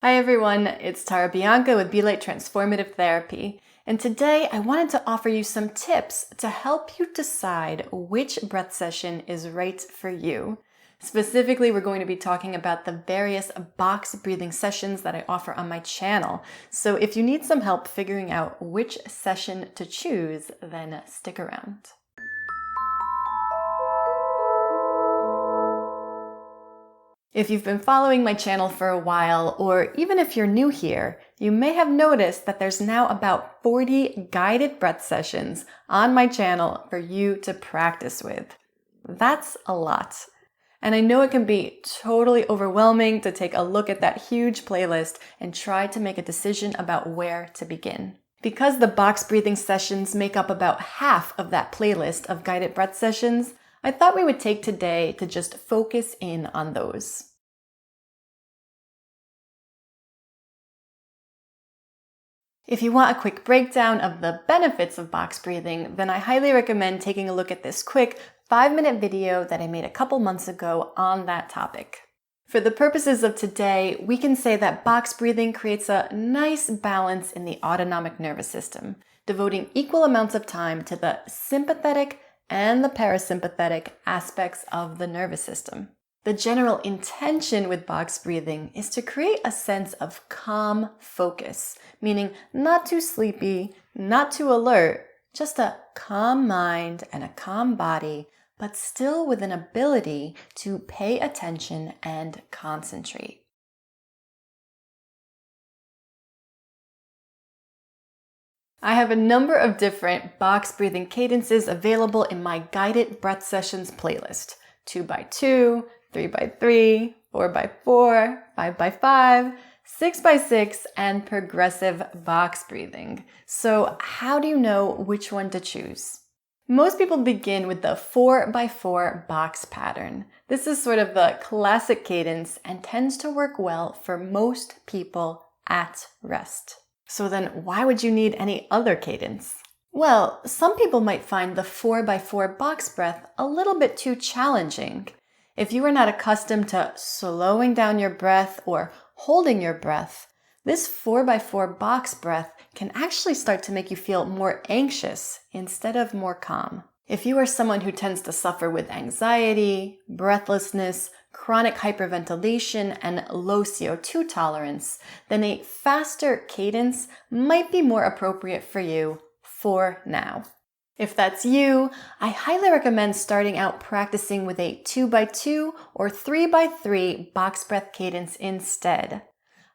Hi everyone, it's Tara Bianca with Be Light Transformative Therapy, and today I wanted to offer you some tips to help you decide which breath session is right for you. Specifically, we're going to be talking about the various box breathing sessions that I offer on my channel. So if you need some help figuring out which session to choose, then stick around. If you've been following my channel for a while, or even if you're new here, you may have noticed that there's now about 40 guided breath sessions on my channel for you to practice with. That's a lot. And I know it can be totally overwhelming to take a look at that huge playlist and try to make a decision about where to begin. Because the box breathing sessions make up about half of that playlist of guided breath sessions, I thought we would take today to just focus in on those. If you want a quick breakdown of the benefits of box breathing, then I highly recommend taking a look at this quick 5-minute video that I made a couple months ago on that topic. For the purposes of today, we can say that box breathing creates a nice balance in the autonomic nervous system, devoting equal amounts of time to the sympathetic and the parasympathetic aspects of the nervous system. The general intention with box breathing is to create a sense of calm focus, meaning not too sleepy, not too alert, just a calm mind and a calm body, but still with an ability to pay attention and concentrate. I have a number of different box breathing cadences available in my guided breath sessions playlist. 2x2, 3x3, 4x4, 5x5, 6x6, and progressive box breathing. So how do you know which one to choose? Most people begin with the 4x4 box pattern. This is sort of the classic cadence and tends to work well for most people at rest. So then why would you need any other cadence? Well, some people might find the 4x4 box breath a little bit too challenging. If you are not accustomed to slowing down your breath or holding your breath, this 4x4 box breath can actually start to make you feel more anxious instead of more calm. If you are someone who tends to suffer with anxiety, breathlessness, chronic hyperventilation, and low CO2 tolerance, then a faster cadence might be more appropriate for you for now. If that's you, I highly recommend starting out practicing with a 2x2 or 3x3 box breath cadence instead.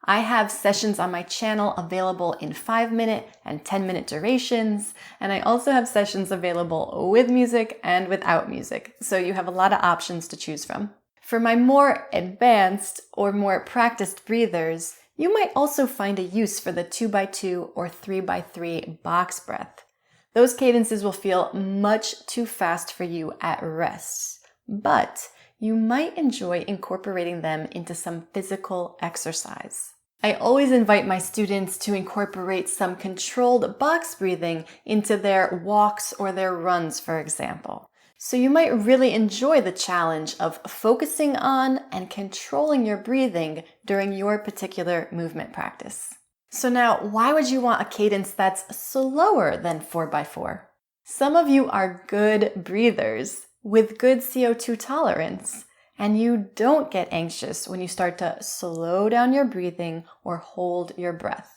I have sessions on my channel available in 5-minute and 10-minute durations, and I also have sessions available with music and without music, so you have a lot of options to choose from. For my more advanced or more practiced breathers, you might also find a use for the 2x2 or 3x3 box breath. Those cadences will feel much too fast for you at rest, but you might enjoy incorporating them into some physical exercise. I always invite my students to incorporate some controlled box breathing into their walks or their runs, for example. So you might really enjoy the challenge of focusing on and controlling your breathing during your particular movement practice. So now, why would you want a cadence that's slower than 4x4? Some of you are good breathers with good CO2 tolerance, and you don't get anxious when you start to slow down your breathing or hold your breath.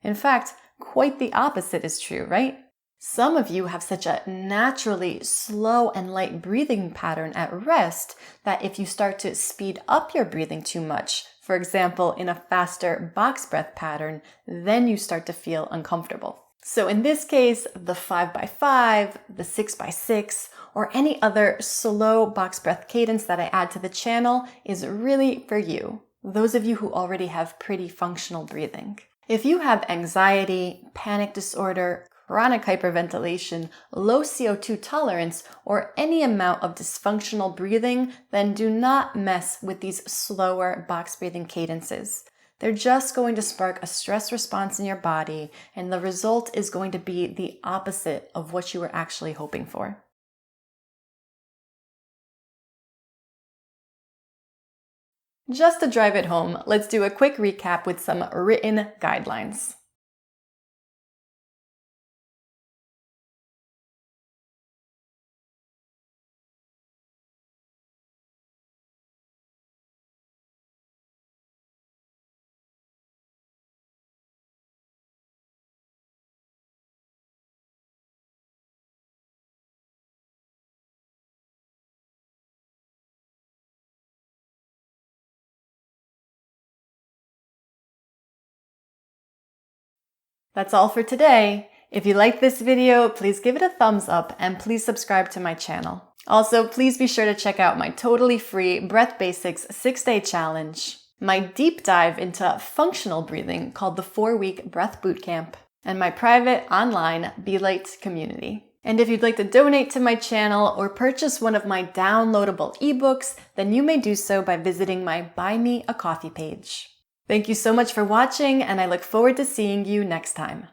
In fact, quite the opposite is true, right? Some of you have such a naturally slow and light breathing pattern at rest that if you start to speed up your breathing too much, for example, in a faster box breath pattern, then you start to feel uncomfortable. So in this case, the 5x5, the 6x6, or any other slow box breath cadence that I add to the channel is really for you, those of you who already have pretty functional breathing. If you have anxiety, panic disorder, chronic hyperventilation, low CO2 tolerance, or any amount of dysfunctional breathing, then do not mess with these slower box breathing cadences. They're just going to spark a stress response in your body, and the result is going to be the opposite of what you were actually hoping for. Just to drive it home, let's do a quick recap with some written guidelines. That's all for today. If you liked this video, please give it a thumbs up and please subscribe to my channel. Also, please be sure to check out my totally free Breath Basics 6-day challenge, my deep dive into functional breathing called the 4-week Breath Bootcamp, and my private online Be Light community. And if you'd like to donate to my channel or purchase one of my downloadable ebooks, then you may do so by visiting my Buy Me a Coffee page. Thank you so much for watching, and I look forward to seeing you next time.